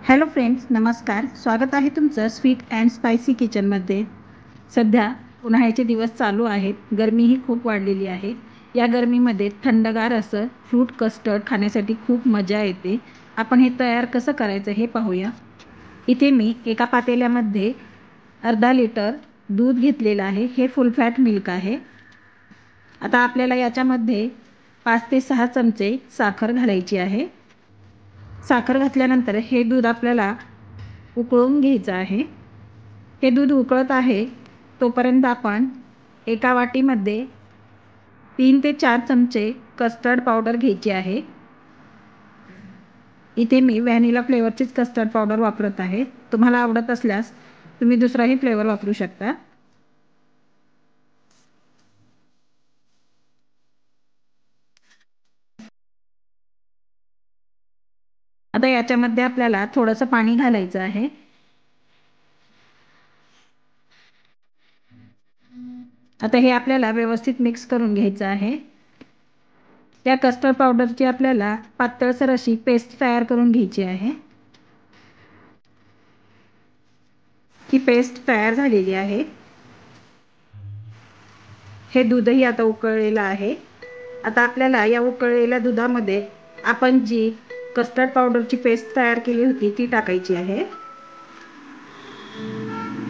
Hello friends, नमस्कार. स्वागत आहे तुमचं स्वीट अँड स्पायसी किचनमध्ये. सध्या उन्हाळ्याचे दिवस चालू आहेत. गरमीही खूप वाढलेली आहे. या गरमीमध्ये थंडगार असं फ्रूट कस्टर्ड खाण्यासाठी खूप मजा येते. आपण हे तयार कसं करायचं हे पाहूया. इथे मी एका पातेल्यामध्ये अर्धा लिटर दूध घेतलेलं आहे. हे फुल फॅट मिल्क आहे. आता आपल्याला याच्यामध्ये 5 ते 6 चमचे साखर घालायची आहे. साखर घातल्यानंतर हे दूध आपल्याला उकळून घ्यायचं आहे. हे दूध उकळत आहे तोपर्यंत आपण एका वाटीमध्ये 3 ते 4 चमचे कस्टर्ड पावडर घ्यायची आहे. इथे मी व्हॅनिला फ्लेवरचीच कस्टर्ड पावडर वापरत आहे. तुम्हाला आवडत असल्यास तुम्ही दुसराही फ्लेवर वापरू शकता. आता याच्यामध्ये आपल्याला थोडंसं पाणी घालायचं आहे. आता हे आपल्याला व्यवस्थित मिक्स करून घ्यायचं आहे. त्या कस्टर्ड पावडरची आपल्याला पातळसर अशी पेस्ट तयार करून घ्यायची आहे. ही पेस्ट तयार झालेली आहे. हे दूधही आता उकळलेलं आहे. आता आपल्याला या उकळलेल्या दुधामध्ये आपण जी कस्टर्ड पावडरची पेस्ट तयार केली होती ती टाकायची आहे.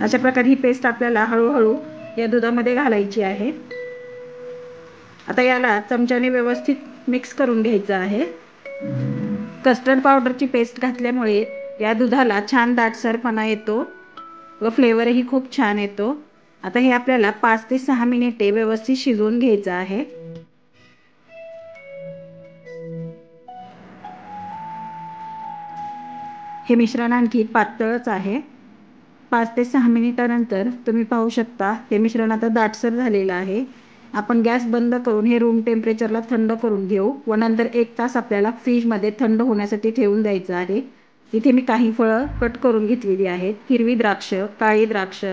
अशा प्रकारे ही पेस्ट आपल्याला हळूहळू या दुधामध्ये घालायची आहे. आता याला चमच्याने व्यवस्थित मिक्स करून घ्यायचं आहे. कस्टर्ड पावडरची पेस्ट घातल्यामुळे या दुधाला छान दाटसरपणा येतो व फ्लेवरही खूप छान येतो. आता हे आपल्याला 5 ते 6 मिनिटे व्यवस्थित शिजवून घ्यायचं आहे. हे मिश्रण आणखी पातळच आहे. 5 ते 6 मिनिटानंतर तुम्ही पाहू शकता हे मिश्रण आता दाटसर झालेलं आहे. आपण गॅस बंद करून हे रूम टेम्परेचरला थंड करून घेऊ व नंतर 1 तास आपल्याला फ्रीजमध्ये थंड होण्यासाठी ठेवून द्यायचं आहे. इथे मी काही फळं कट करून घेतलेली आहेत. हिरवी द्राक्ष, काळी द्राक्ष,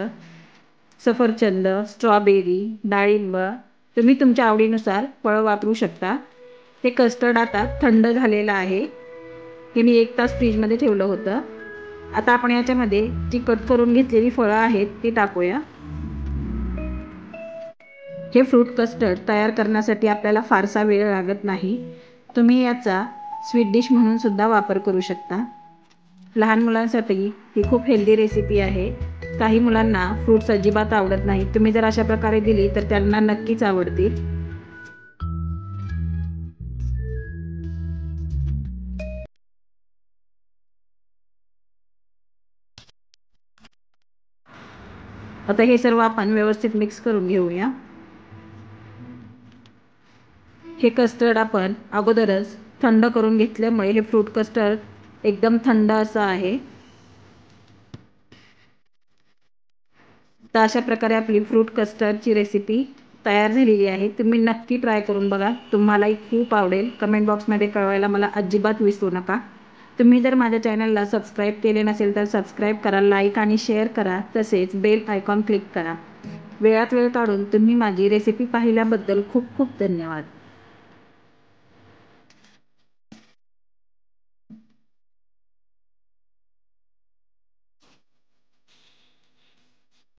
सफरचंद, स्ट्रॉबेरी, डाळिंब, तुम्ही तुमच्या आवडीनुसार फळं वापरू शकता. ते कस्टर्ड आता थंड झालेलं आहे. हे मी 1 तास फ्रीजमध्ये ठेवलं होतं. आता आपण याच्यामध्ये जी कट करून घेतलेली फळं आहेत ती टाकूया. हे फ्रूट कस्टर्ड तयार करण्यासाठी आपल्याला फारसा वेळ लागत नाही. तुम्ही याचा स्वीट डिश म्हणून सुद्धा वापर करू शकता. लहान मुलांसाठी ही खूप हेल्दी रेसिपी आहे. काही मुलांना फ्रूट्स अजिबात आवडत नाही. तुम्ही जर अशा प्रकारे दिली तर त्यांना नक्कीच आवडतील. आता हे सर्व आपण व्यवस्थित मिक्स करून घेऊया. हे कस्टर्ड आपण अगोदरच थंड करून घेतल्यामुळे हे फ्रूट कस्टर्ड एकदम थंड असं आहे. तर अशा प्रकारे आपली फ्रूट कस्टर्डची रेसिपी तयार झालेली आहे. तुम्ही नक्की ट्राय करून बघा. तुम्हालाही खूप आवडेल. कमेंट बॉक्समध्ये कळवायला मला अजिबात विसरू नका. तुम्ही जर माझ्या चॅनलला सबस्क्राईब केले नसेल तर सबस्क्राईब करा, लाईक आणि शेअर करा, तसेच बेल आयकॉन क्लिक करा. वेळात वेळ काढून तुम्ही माझी रेसिपी पाहिल्याबद्दल खूप खूप धन्यवाद.